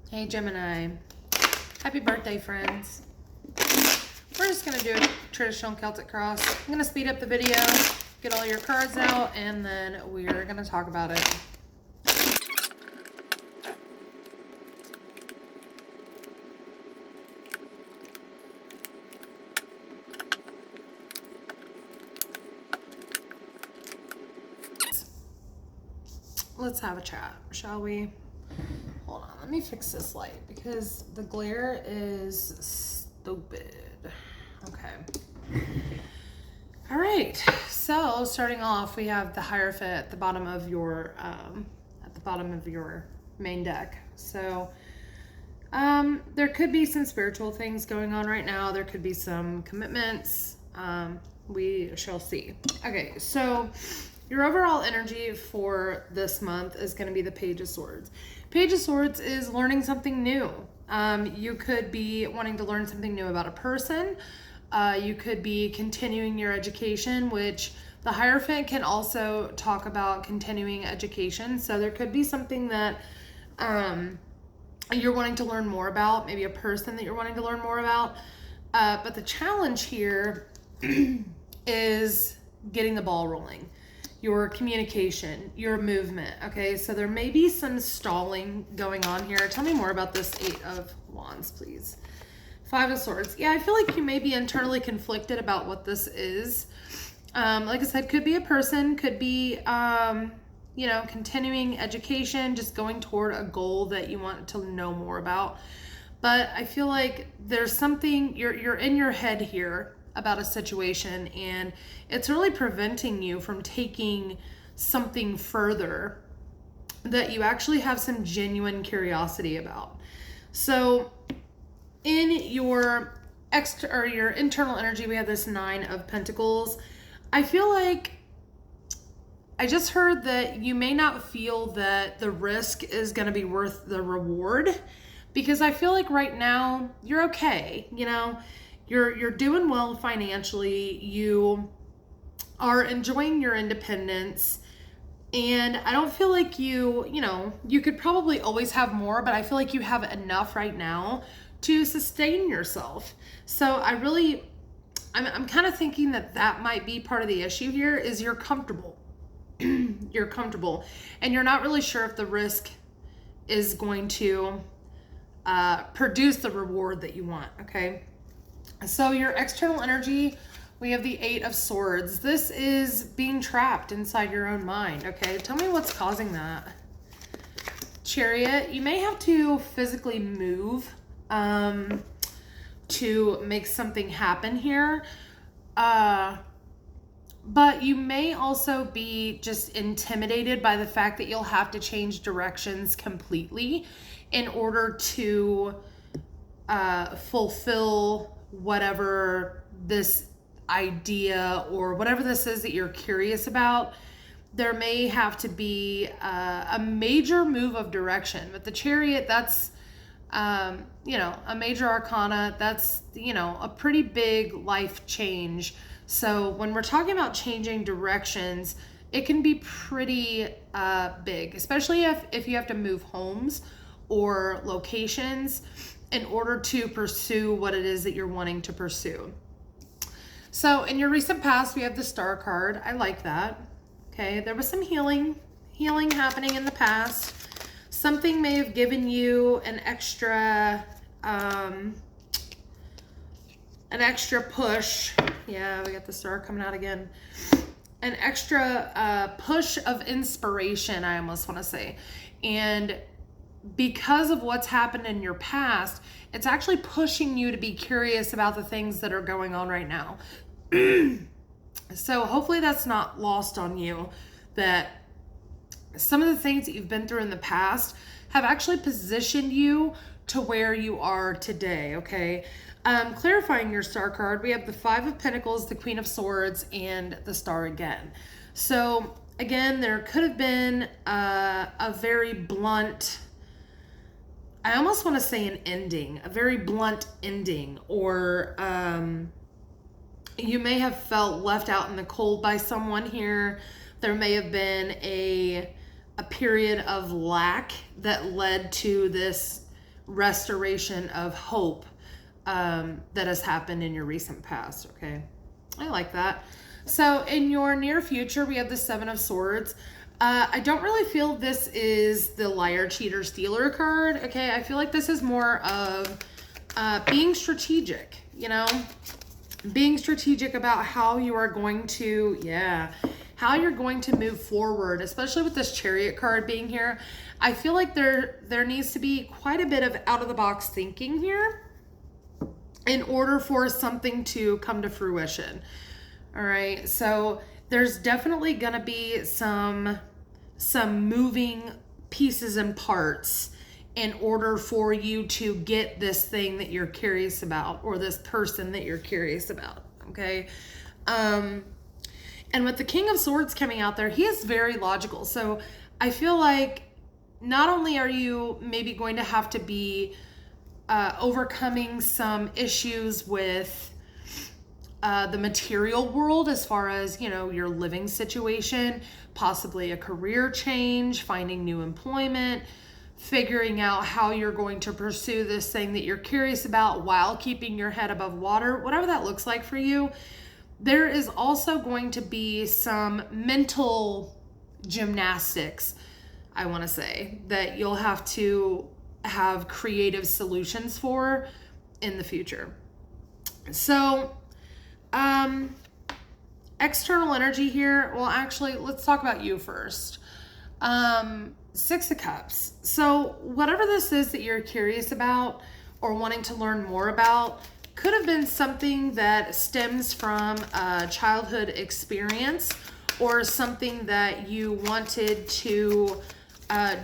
Hey Gemini, happy birthday friends. We're just going to do a traditional Celtic cross. I'm going to speed up the video, get all your cards out, and then we're going to talk about it. Let's have a chat, shall we? Hold on, let me fix this light because the glare is stupid. Okay. All right. So starting off, we have the Hierophant at the bottom of your main deck. So there could be some spiritual things going on right now. There could be some commitments. We shall see. Okay, so your overall energy for this month is going to be the Page of Swords. Page of Swords is learning something new. You could be wanting to learn something new about a person. You could be continuing your education, which the Hierophant can also talk about continuing education. So there could be something that you're wanting to learn more about, maybe a person that you're wanting to learn more about. But the challenge here is getting the ball rolling. Your communication, your movement. Okay, so there may be some stalling going on here. Tell me more about this Eight of Wands, please. Five of Swords. Yeah, I feel like you may be internally conflicted about what this is. Like I said, could be a person, could be, continuing education, just going toward a goal that you want to know more about. But I feel like there's something, you're in your head here about a situation, and it's really preventing you from taking something further that you actually have some genuine curiosity about. So in your your internal energy, we have this Nine of Pentacles. I feel like I just heard that you may not feel that the risk is going to be worth the reward, because I feel like right now you're okay. You're doing well financially. You are enjoying your independence. And I don't feel like you could probably always have more, but I feel like you have enough right now to sustain yourself. So I'm kind of thinking that might be part of the issue here is you're comfortable. You're comfortable and you're not really sure if the risk is going to produce the reward that you want. Okay. So your external energy, we have the Eight of Swords. This is being trapped inside your own mind. Okay. Tell me what's causing that. Chariot, you may have to physically move to make something happen here. But you may also be just intimidated by the fact that you'll have to change directions completely in order to fulfill whatever this idea or whatever this is that you're curious about. There may have to be a major move of direction. But the Chariot, that's a major arcana. That's a pretty big life change. So when we're talking about changing directions, it can be pretty big, especially if you have to move homes or locations in order to pursue what it is that you're wanting to pursue. So in your recent past, we have the Star card. I like that. Okay, there was some healing happening in the past. Something may have given you an extra push. Yeah, we got the Star coming out again. An extra push of inspiration, I almost want to say. And because of what's happened in your past, it's actually pushing you to be curious about the things that are going on right now. So hopefully that's not lost on you, that some of the things that you've been through in the past have actually positioned you to where you are today, okay? Clarifying your Star card, we have the Five of Pentacles, the Queen of Swords, and the Star again. So again, there could have been a very blunt, I almost want to say an ending, a very blunt ending, or you may have felt left out in the cold by someone here. There may have been a period of lack that led to this restoration of hope that has happened in your recent past, okay? I like that. So in your near future, we have the Seven of Swords. I don't really feel this is the liar, cheater, stealer card, okay? I feel like this is more of being strategic, you know? Being strategic about how you are going to, how you're going to move forward, especially with this Chariot card being here. I feel like there needs to be quite a bit of out-of-the-box thinking here in order for something to come to fruition. All right, so there's definitely gonna be some moving pieces and parts in order for you to get this thing that you're curious about, or this person that you're curious about, okay? And with the King of Swords coming out there, he is very logical. So I feel like not only are you maybe going to have to be overcoming some issues with the material world as far as, you know, your living situation, possibly a career change, finding new employment, figuring out how you're going to pursue this thing that you're curious about while keeping your head above water, whatever that looks like for you. There is also going to be some mental gymnastics, I want to say, that you'll have to have creative solutions for in the future. So, external energy here. Well, actually, let's talk about you first. Six of Cups. So whatever this is that you're curious about or wanting to learn more about could have been something that stems from a childhood experience or something that you wanted to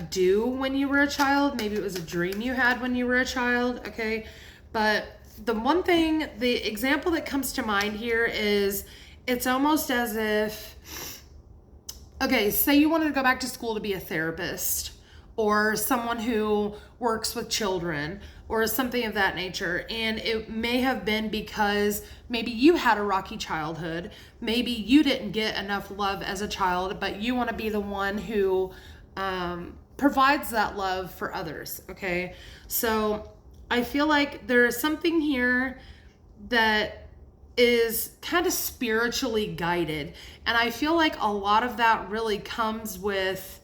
do when you were a child. Maybe it was a dream you had when you were a child, okay? But the one thing, the example that comes to mind here is it's almost as if, okay, say you wanted to go back to school to be a therapist or someone who works with children or something of that nature. And it may have been because maybe you had a rocky childhood. Maybe you didn't get enough love as a child, but you want to be the one who provides that love for others, okay? So I feel like there's something here that is kind of spiritually guided. And I feel like a lot of that really comes with,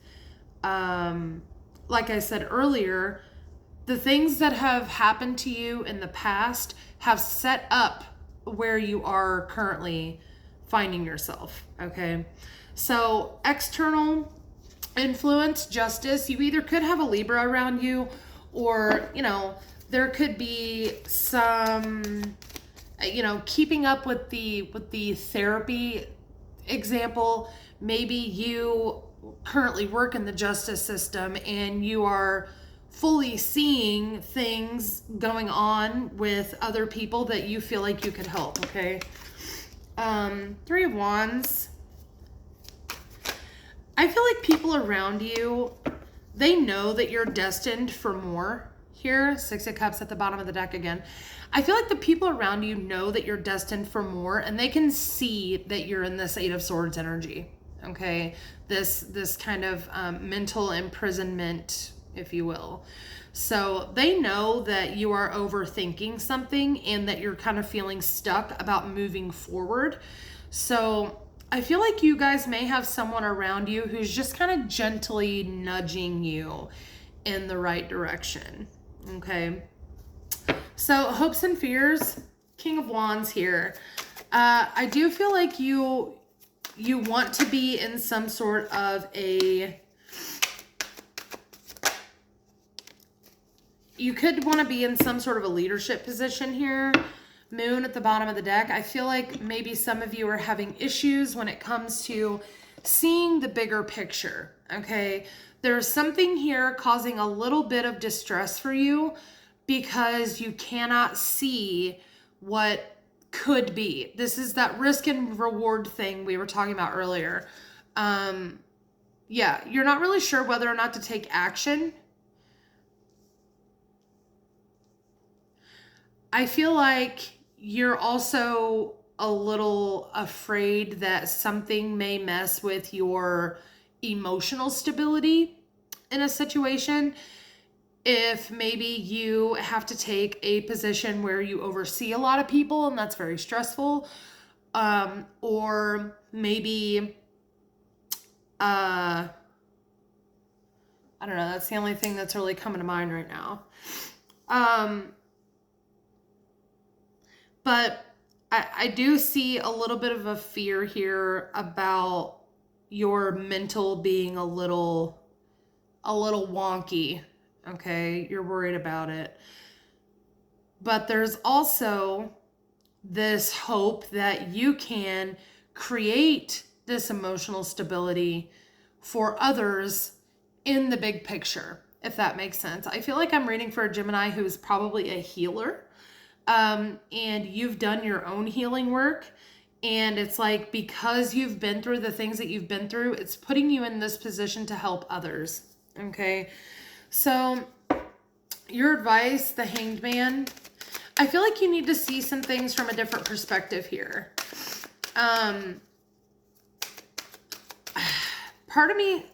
like I said earlier, the things that have happened to you in the past have set up where you are currently finding yourself, okay? So external influence, justice, you either could have a Libra around you, or, you know, there could be some, you know, keeping up with the therapy example. Maybe you currently work in the justice system and you are fully seeing things going on with other people that you feel like you could help, okay? Three of Wands. I feel like people around you, they know that you're destined for more here. Six of Cups at the bottom of the deck again. I feel like the people around you know that you're destined for more, and they can see that you're in this Eight of Swords energy, okay? This kind of mental imprisonment, if you will. So they know that you are overthinking something and that you're kind of feeling stuck about moving forward. So I feel like you guys may have someone around you who's just kind of gently nudging you in the right direction, okay? So hopes and fears, King of Wands here. I do feel like you want to be in some sort of you could want to be in some sort of a leadership position here. Moon at the bottom of the deck. I feel like maybe some of you are having issues when it comes to seeing the bigger picture, okay? There's something here causing a little bit of distress for you because you cannot see what could be. This is that risk and reward thing we were talking about earlier. Yeah, you're not really sure whether or not to take action. I feel like you're also a little afraid that something may mess with your emotional stability in a situation. if maybe you have to take a position where you oversee a lot of people and that's very stressful, or maybe, I don't know, that's the only thing that's really coming to mind right now. But I do see a little bit of a fear here about your mental being a little wonky. Okay, you're worried about it. But there's also this hope that you can create this emotional stability for others in the big picture, if that makes sense. I feel like I'm reading for a Gemini who's probably a healer, and you've done your own healing work. And it's like, because you've been through the things that you've been through, it's putting you in this position to help others. Okay. So your advice, the Hanged Man, I feel like you need to see some things from a different perspective here. Part of me,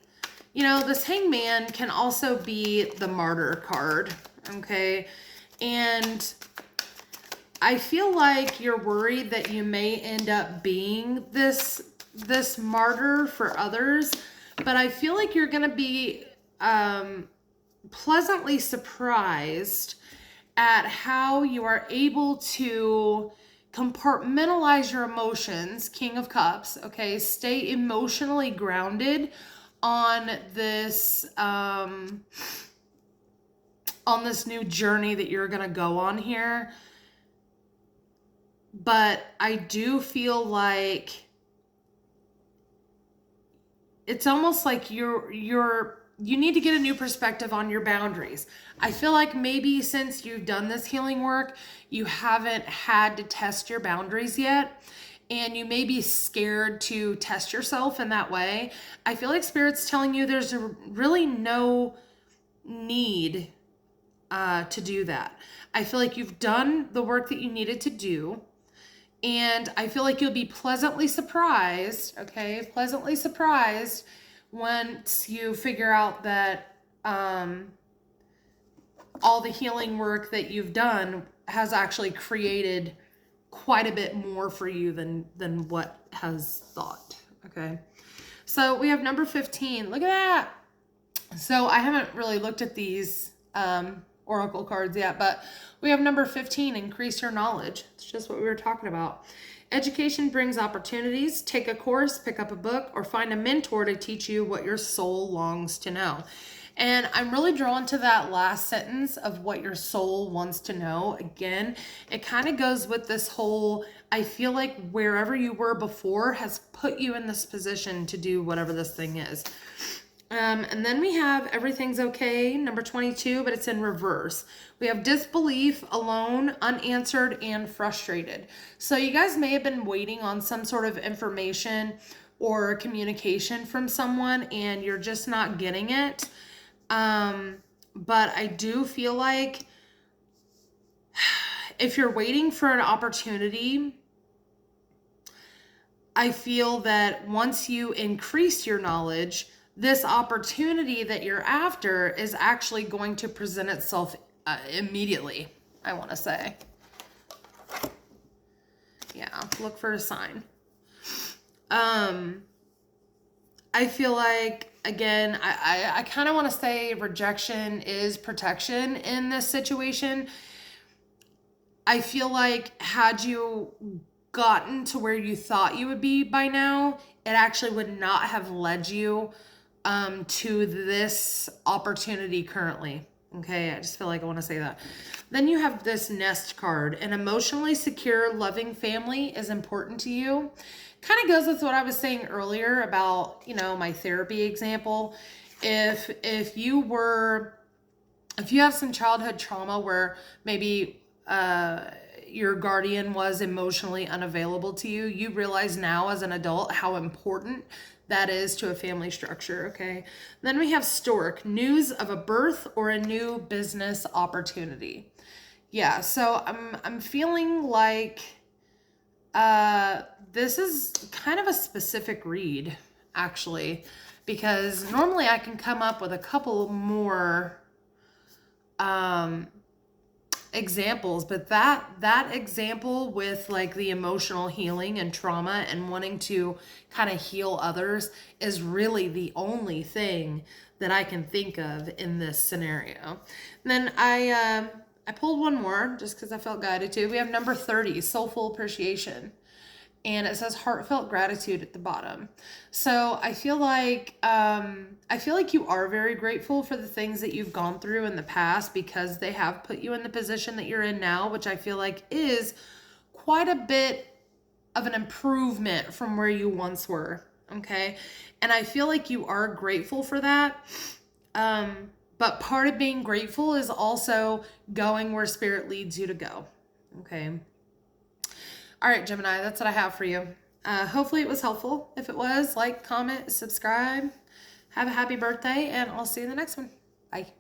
this Hanged Man can also be the Martyr card. Okay. And I feel like you're worried that you may end up being this martyr for others, but I feel like you're going to be pleasantly surprised at how you are able to compartmentalize your emotions, King of Cups, okay? Stay emotionally grounded on this new journey that you're going to go on here. But I do feel like it's almost like you need to get a new perspective on your boundaries. I feel like maybe since you've done this healing work, you haven't had to test your boundaries yet, and you may be scared to test yourself in that way. I feel like Spirit's telling you there's really no need to do that. I feel like you've done the work that you needed to do. And I feel like you'll be pleasantly surprised, okay? Pleasantly surprised once you figure out that all the healing work that you've done has actually created quite a bit more for you than what has thought, okay? So we have number 15. Look at that. So I haven't really looked at these oracle cards yet, but we have number 15, increase your knowledge. It's just what we were talking about. Education brings opportunities. Take a course, pick up a book, or find a mentor to teach you what your soul longs to know. And I'm really drawn to that last sentence of what your soul wants to know. Again, it kind of goes with this whole, I feel like wherever you were before has put you in this position to do whatever this thing is. And then we have everything's okay, number 22, but it's in reverse. We have disbelief, alone, unanswered, and frustrated. So you guys may have been waiting on some sort of information or communication from someone and you're just not getting it. But I do feel like if you're waiting for an opportunity, I feel that once you increase your knowledge, this opportunity that you're after is actually going to present itself immediately, I want to say. Yeah, look for a sign. I feel like, again, I kind of want to say rejection is protection in this situation. I feel like had you gotten to where you thought you would be by now, it actually would not have led you to this opportunity currently. Okay, I just feel like I want to say that. Then you have this Nest card. An emotionally secure, loving family is important to you. Kind of goes with what I was saying earlier about, my therapy example. If you have some childhood trauma where maybe your guardian was emotionally unavailable to you, you realize now as an adult how important that is to a family structure, okay? Then we have Stork, news of a birth or a new business opportunity. Yeah, so I'm feeling like this is kind of a specific read, actually, because normally I can come up with a couple more examples, but that example with like the emotional healing and trauma and wanting to kind of heal others is really the only thing that I can think of in this scenario. And then I pulled one more just because I felt guided to. We have number 30, soulful appreciation. And it says heartfelt gratitude at the bottom. So I feel like you are very grateful for the things that you've gone through in the past, because they have put you in the position that you're in now, which I feel like is quite a bit of an improvement from where you once were. Okay. And I feel like you are grateful for that. But part of being grateful is also going where spirit leads you to go. Okay. All right, Gemini, that's what I have for you. Hopefully it was helpful. If it was, like, comment, subscribe. Have a happy birthday, and I'll see you in the next one. Bye.